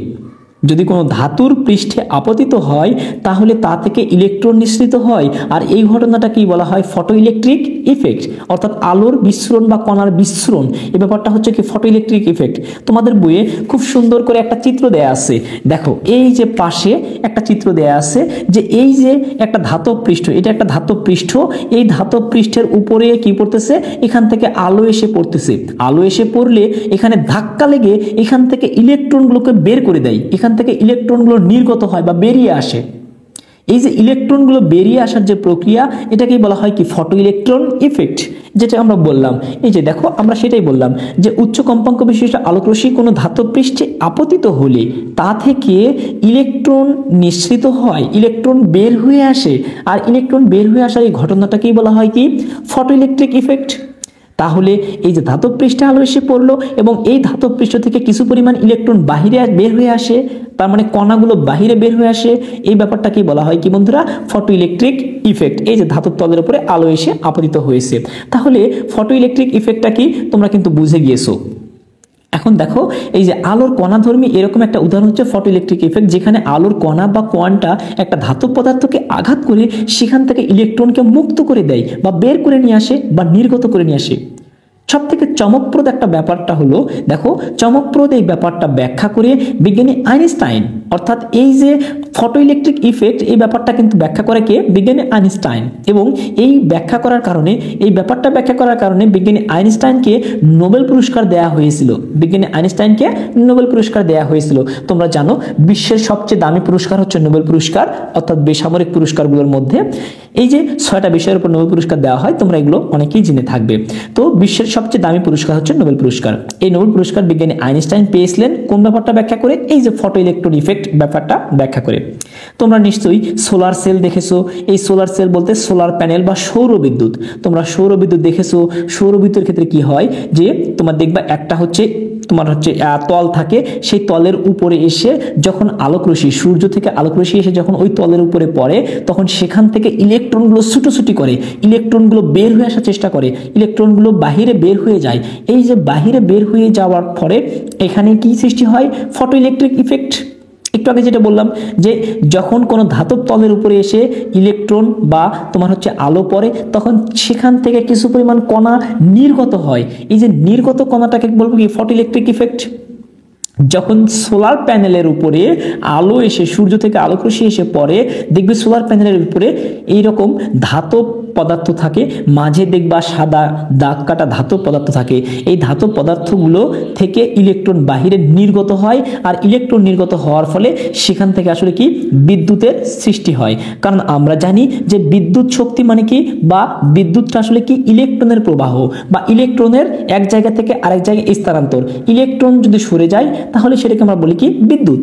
যদি কোনো ধাতুর পৃষ্ঠে আপতিত হয় তাহলে তা থেকে ইলেকট্রন নিঃসৃত হয়, আর এই ঘটনাটা কি বলা হয়? ফটো ইলেকট্রিক ইফেক্ট, অর্থাৎ আলোর বিস্ফোরণ বা কণার বিস্ফোরণ। এই ব্যাপারটা হচ্ছে কি ফটো ইলেকট্রিক ইফেক্ট। তোমাদের বইয়ে খুব সুন্দর করে একটা চিত্র দেয়া আছে, দেখো এই যে পাশে একটা চিত্র দেয়া আছে যে এই যে একটা ধাতব পৃষ্ঠ, এটা একটা ধাতব পৃষ্ঠ, এই ধাতব পৃষ্ঠের উপরে কি পড়তেছে? এখান থেকে আলো এসে পড়তেছে। আলো এসে পড়লে এখানে ধাক্কা লেগে এখান থেকে ইলেকট্রনগুলোকে বের করে দেয়, এখান থেকে ইলেকট্রনগুলো নির্গত হয় বা বেরিয়ে আসে। এই যে ইলেকট্রনগুলো বেরিয়ে আসার যে প্রক্রিয়া, এটাকেই বলা হয় কি ফটো ইলেকট্রন ইফেক্ট, যেটা আমরা বললাম। এই যে দেখো আমরা সেটাই বললাম যে উচ্চ কম্পাঙ্ক বিশিষ্ট আলোকরশ্মি কোনো ধাতব পৃষ্ঠে আপতিত হলে তা থেকে ইলেকট্রন নিঃসৃত হয়, ইলেকট্রন বের হয়ে আসে, আর ইলেকট্রন বের হয়ে আসার এই ঘটনাটাকেই বলা হয় কি ফটো ইলেকট্রিক ইফেক্ট। তাহলে এই যে ধাতব পৃষ্ঠে আলো এসে পড়লো এবং এই ধাতব পৃষ্ঠ থেকে কিছু পরিমাণ ইলেকট্রন বাহিরে বের হয়ে আসে, তার মানে কণাগুলো বাহিরে বের হয়ে আসে, এই ব্যাপারটাকেই বলা হয় কি বন্ধুরা? Photo electric effect. এই যে ধাতব তলের উপরে আলো এসে আপতিত হয়েছে, তাহলে ফটো ইলেকট্রিক ইফেক্টটা কি তোমরা কিন্তু বুঝে গিয়েছো। এখন দেখো এই যে আলোর কণাধর্মী এরকম একটা উদাহরণ হচ্ছে ফটো ইলেকট্রিক ইফেক্ট, যেখানে আলোর কণা বা কোয়ান্টা একটা ধাতব পদার্থকে আঘাত করে সেখান থেকে ইলেকট্রনকে মুক্ত করে দেয় বা বের করে নিয়ে আসে বা নির্গত করে নিয়ে আসে। সব থেকে চমকপ্রদ একটা ব্যাপারটা হলো, দেখো চমকপ্রদ এই ব্যাপারটা ব্যাখ্যা করে বিজ্ঞানী আইনস্টাইন, অর্থাৎ এই যে ফটো ইলেকট্রিক ইফেক্ট এই ব্যাপারটা কিন্তু ব্যাখ্যা করে কে? বিজ্ঞানী আইনস্টাইন। এবং এই ব্যাখ্যা করার কারণে, এই ব্যাপারটা ব্যাখ্যা করার কারণে বিজ্ঞানী আইনস্টাইনকে নোবেল পুরস্কার দেওয়া হয়েছিল, বিজ্ঞানী আইনস্টাইনকে নোবেল পুরস্কার দেওয়া হয়েছিল। তোমরা জানো বিশ্বের সবচেয়ে দামি পুরস্কার হচ্ছে নোবেল পুরস্কার, অর্থাৎ বেসামরিক পুরস্কারগুলোর মধ্যে এই যে 6টা বিষয়ের উপর নোবেল পুরস্কার দেওয়া হয়, তোমরা এগুলো অনেকেই জেনে থাকবে। তো বিশ্বের সবচেয়ে দামি পুরস্কার হচ্ছে নোবেল পুরস্কার। এই নোবেল পুরস্কার বিজ্ঞানী আইনস্টাইন পেয়েছিলেন কোন ব্যাপারটা ব্যাখ্যা করে? এই যে ফটো ইলেকট্রন ইফেক্ট ব্যাপারটা ব্যাখ্যা করে। তোমরা নিশ্চয়ই সোলার সেল দেখেছো। এই সোলার সেল বলতে সোলার প্যানেল বা সৌর বিদ্যুৎ। তোমরা সৌর বিদ্যুৎ দেখেছো। সৌর বিদ্যুতের ক্ষেত্রে কি হয় যে তোমার দেখবা একটা হচ্ছে তোমার হচ্ছে তল থাকে, সেই তলের উপরে এসে যখন আলোকরশ্মি, সূর্য থেকে আলোকরশ্মি এসে যখন ওই তলের উপরে পড়ে, তখন সেখান থেকে ইলেকট্রনগুলো ছুটোছুটি করে, ইলেকট্রনগুলো বের হয়ে আসার চেষ্টা করে, ইলেকট্রনগুলো বাহিরে বের হয়ে যায়। এই যে বাহিরে বের হয়ে যাওয়ার পরে এখানে কি সৃষ্টি হয়? Photo electric effect. একটু আগে যেটা বললাম যে যখন কোনো ধাতব তলের উপরে এসে ইলেকট্রন বা তোমার হচ্ছে আলো পড়ে, তখন সেখান থেকে কিছু পরিমাণ কণা নির্গত হয়। এই যে নির্গত কণাটাকে বলবো কি? Photo electric effect. যখন সোলার প্যানেলের উপরে আলো এসে, সূর্য থেকে আলোকরশ্মি এসে পড়ে, দেখবে সোলার প্যানেলের উপরে এইরকম ধাতব পদার্থ থাকে, মাঝে দেখবা সাদা দাগ কাটা ধাতব পদার্থ থাকে। এই ধাতব পদার্থগুলো থেকে ইলেকট্রন বাহিরে নির্গত হয়, আর ইলেকট্রন নির্গত হওয়ার ফলে সেখান থেকে আসলে কি? বিদ্যুতের সৃষ্টি হয়। কারণ আমরা জানি যে বিদ্যুৎ শক্তি মানে কি, বা বিদ্যুৎটা আসলে কি? ইলেকট্রনের প্রবাহ বা ইলেকট্রনের এক জায়গা থেকে আরেক জায়গায় স্থানান্তর। ইলেকট্রন যদি সরে যায় তাহলে সেটাকে আমরা বলি কি? বিদ্যুৎ।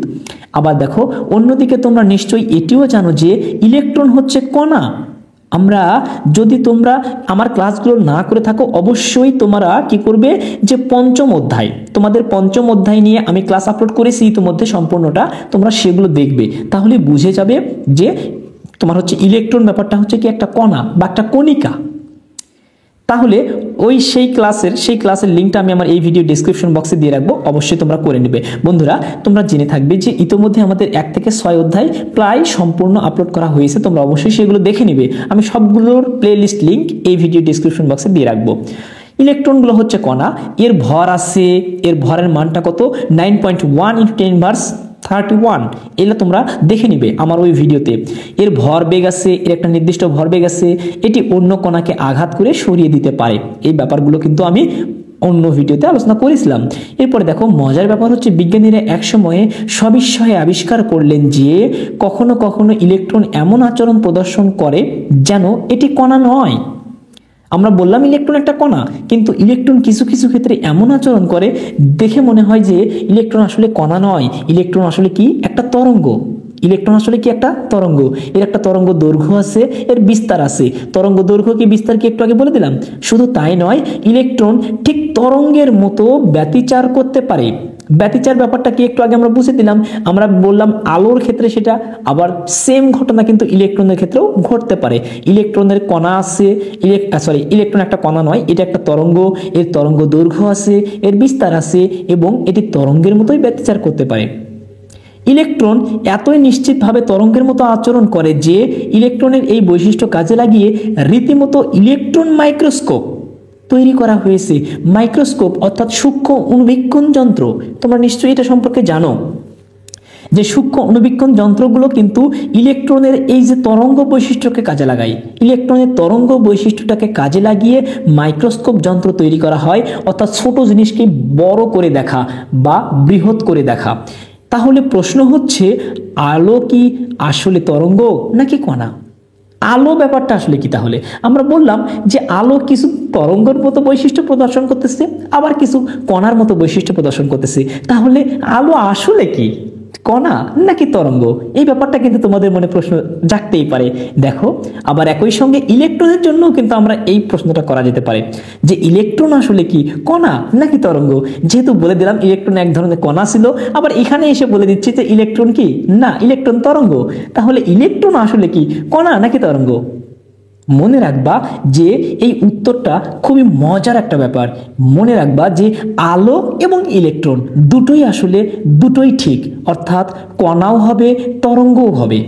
আবার দেখো, অন্যদিকে তোমরা নিশ্চয়ই এটিও জানো যে ইলেকট্রন হচ্ছে কণা। আমরা যদি তোমরা আমার ক্লাসগুলো না করে থাকো, অবশ্যই তোমরা কি করবে? যে পঞ্চম অধ্যায়, তোমাদের পঞ্চম অধ্যায় নিয়ে আমি ক্লাস আপলোড করেছি ইতিমধ্যে সম্পূর্ণটা, তোমরা সেগুলো দেখবে, তাহলে বুঝে যাবে যে তোমার হচ্ছে ইলেকট্রন ব্যাপারটা হচ্ছে কি? একটা কণা বা একটা কণিকা। তাহলে সেই ক্লাসের লিঙ্কটা আমি আমার এই ভিডিও ডেসক্রিপশন বক্সে দিয়ে রাখবো, অবশ্যই তোমরা করে নেবে। বন্ধুরা, তোমরা জেনে থাকবে যে ইতিমধ্যে আমাদের 1 থেকে 6 অধ্যায় প্রায় সম্পূর্ণ আপলোড করা হয়েছে, তোমরা অবশ্যই সেগুলো দেখে নেবে। আমি সবগুলোর প্লেলিস্ট লিঙ্ক এই ভিডিও ডেসক্রিপশন বক্সে দিয়ে রাখবো। ইলেকট্রনগুলো হচ্ছে কণা, এর ভর আছে, এর ভরের মানটা কত? 9.1 × 10⁻31। এগুলো তোমরা দেখে নিবে আমার ওই ভিডিওতে। এর ভরবেগ আছে, এর একটা নির্দিষ্ট ভরবেগ আছে, এটি অন্য কণাকে আঘাত করে সরিয়ে দিতে পারে। এই ব্যাপারগুলো কিন্তু আমি অন্য ভিডিওতে আলোচনা করেছিলাম। এরপরে দেখো, মজার ব্যাপার হচ্ছে বিজ্ঞানীরা এক সময়ে সবিস্ময়ে আবিষ্কার করলেন যে কখনো কখনো ইলেকট্রন এমন আচরণ প্রদর্শন করে যেন এটি কণা নয়। আমরা বললাম ইলেকট্রন একটা কণা, কিন্তু ইলেকট্রন কিছু কিছু ক্ষেত্রে এমন আচরণ করে দেখে মনে হয় যে ইলেকট্রন আসলে কণা নয়, ইলেকট্রন আসলে কি? একটা তরঙ্গ। ইলেকট্রন আসলে কি? একটা তরঙ্গ। এর একটা তরঙ্গ দৈর্ঘ্য আছে, এর বিস্তার আছে। তরঙ্গ দৈর্ঘ্য কি বিস্তার কি একটু আগে বলে দিলাম। শুধু তাই নয়, ইলেকট্রন ঠিক তরঙ্গের মতো ব্যতিচার করতে পারে। ব্যতিচার ব্যাপারটা কি একটু আগে আমরা বুঝে দিলাম। আমরা বললাম আলোর ক্ষেত্রে সেটা, আবার সেম ঘটনা কিন্তু ইলেকট্রনের ক্ষেত্রেও ঘটতে পারে। ইলেকট্রনের কণা আছে, ইলেকট্রন একটা কণা নয়, এটা একটা তরঙ্গ। এর তরঙ্গ দৈর্ঘ্য আছে, এর বিস্তার আছে, এবং এটি তরঙ্গের মতোই ব্যতিচার করতে পারে। ইলেকট্রন এতই নিশ্চিতভাবে তরঙ্গের মতো আচরণ করে যে ইলেকট্রনের এই বৈশিষ্ট্য কাজে লাগিয়ে রীতিমতো ইলেকট্রন মাইক্রোস্কোপ তৈরি করা হয়েছে। মাইক্রোস্কোপ অর্থাৎ সূক্ষ্ম অণুবীক্ষণ যন্ত্র। তোমরা নিশ্চয়ই এটা সম্পর্কে জানো যে সূক্ষ্ম অণুবীক্ষণ যন্ত্রগুলো কিন্তু ইলেকট্রনের এই যে তরঙ্গ বৈশিষ্ট্যকে কাজে লাগায়। ইলেকট্রনের তরঙ্গ বৈশিষ্ট্যটাকে কাজে লাগিয়ে মাইক্রোস্কোপ যন্ত্র তৈরি করা হয়, অর্থাৎ ছোট জিনিসকে বড় করে দেখা বা বৃহৎ করে দেখা। তাহলে প্রশ্ন হচ্ছে, আলো কি আসলে তরঙ্গ নাকি কণা? আলো ব্যাপারটা আসলে কি? তাহলে আমরা বললাম যে আলো কিছু তরঙ্গের মতো বৈশিষ্ট্য প্রদর্শন করতেছে, আবার কিছু কণার মতো বৈশিষ্ট্য প্রদর্শন করতেছে। তাহলে আলো আসলে কি? কণা নাকি তরঙ্গ? এই ব্যাপারটা কিন্তু তোমাদের মনে প্রশ্ন জাগতেই পারে। দেখো, আবার একই সঙ্গে ইলেকট্রনের জন্য কিন্তু আমরা এই প্রশ্নটা করা যেতে পারে যে ইলেকট্রন আসলে কি? কণা নাকি তরঙ্গ? যেহেতু বলে দিলাম ইলেকট্রন এক ধরনের কণা ছিল, আবার এখানে এসে বলে দিচ্ছি যে ইলেকট্রন কি? না, ইলেকট্রন তরঙ্গ। তাহলে ইলেকট্রন আসলে কি? কণা নাকি তরঙ্গ? মনে রাখবা যে এই উত্তরটা খুবই মজার একটা ব্যাপার। মনে রাখবা যে আলো এবং ইলেকট্রন দুটোই ঠিক, অর্থাৎ কণাও হবে, তরঙ্গও হবে।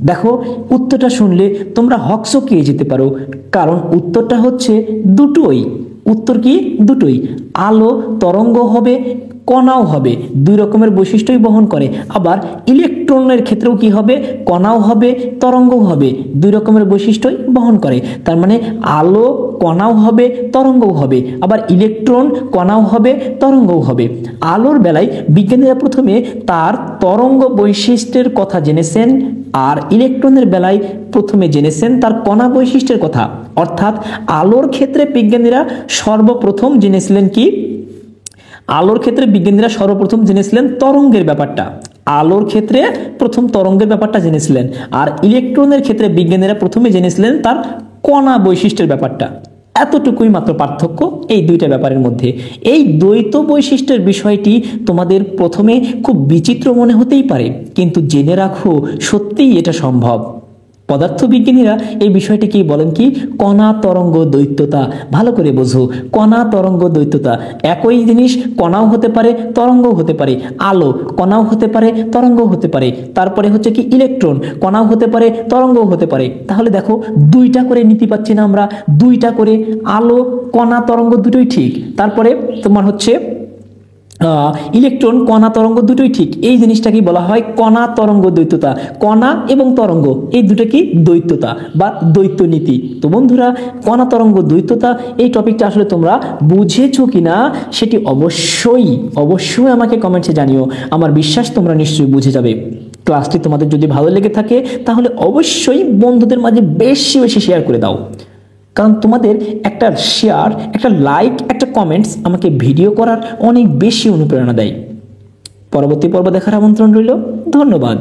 দেখো, উত্তরটা শুনলে তোমরা হকচকিয়ে যেতে পারো, কারণ উত্তরটা হচ্ছে দুটোই। উত্তর কি? দুটোই। আলো তরঙ্গ হবে, কণাও হবে, দুই রকমের বৈশিষ্ট্যই বহন করে। আবার ইলেকট্রনের ক্ষেত্রেও কি হবে? কণাও হবে, তরঙ্গও হবে, দুই রকমের বৈশিষ্ট্যই বহন করে। তার মানে আলো কণাও হবে, তরঙ্গও হবে, আবার ইলেকট্রন কণাও হবে, তরঙ্গও হবে। আলোর বেলায় বিজ্ঞানীরা প্রথমে তার তরঙ্গ বৈশিষ্ট্যের কথা জেনেছেন, আর ইলেকট্রনের বেলায় প্রথমে জেনেছেন তার কণা বৈশিষ্ট্যের কথা। অর্থাৎ আলোর ক্ষেত্রে বিজ্ঞানীরা সর্বপ্রথম জেনেছিলেন কি? আলোর ক্ষেত্রে বিজ্ঞানীরা সর্বপ্রথম জেনেছিলেন তরঙ্গের ব্যাপারটা। আলোর ক্ষেত্রে প্রথম তরঙ্গের ব্যাপারটা জেনেছিলেন, আর ইলেকট্রনের ক্ষেত্রে বিজ্ঞানীরা প্রথমে জেনেছিলেন তার কণা বৈশিষ্ট্যের ব্যাপারটা। এতটুকুই মাত্র পার্থক্য এই দুইটা ব্যাপারের মধ্যে। এই দ্বৈত বৈশিষ্ট্যের বিষয়টি তোমাদের প্রথমে খুব বিচিত্র মনে হতেই পারে, কিন্তু জেনে রাখো সত্যিই এটা সম্ভব। পদার্থবিজ্ঞানীরা এই বিষয়টিকে বলেন কি, কণা তরঙ্গ দ্বৈততা। ভালো করে বোঝো, কণা তরঙ্গ দ্বৈততা। একই জিনিস কণাও হতে পারে, তরঙ্গও হতে পারে। আলো কণাও হতে পারে, তরঙ্গও হতে পারে। তারপরে হচ্ছে কি ইলেকট্রন কণাও হতে পারে, তরঙ্গও হতে পারে। তাহলে দেখো দুইটা করে নীতি পাচ্ছি না আমরা, দুইটা করে। আলো কণা তরঙ্গ দুটোই ঠিক। তারপরে তোমার হচ্ছে ইলেকট্রন কণা তরঙ্গ দুটোই ঠিক। এই জিনিসটাকেই বলা হয় কণা তরঙ্গ দ্বৈততা। কণা এবং তরঙ্গ এই দুটো কি দ্বৈততা বা দ্বৈত নীতি। তো বন্ধুরা, কণা তরঙ্গ দ্বৈততা এই টপিকটা আসলে তোমরা বুঝেছো কিনা সেটি অবশ্যই অবশ্যই আমাকে কমেন্টসে জানিও। আমার বিশ্বাস তোমরা নিশ্চয়ই বুঝে যাবে। ক্লাসটি তোমাদের যদি ভালো লেগে থাকে তাহলে অবশ্যই বন্ধুদের মাঝে বেশি বেশি শেয়ার করে দাও, কারণ তোমাদের একটা শেয়ার, একটা লাইক, একটা কমেন্টস আমাকে ভিডিও করার অনেক বেশি অনুপ্রেরণা দেয়। পরবর্তী পর্ব দেখার আমন্ত্রণ রইল। ধন্যবাদ।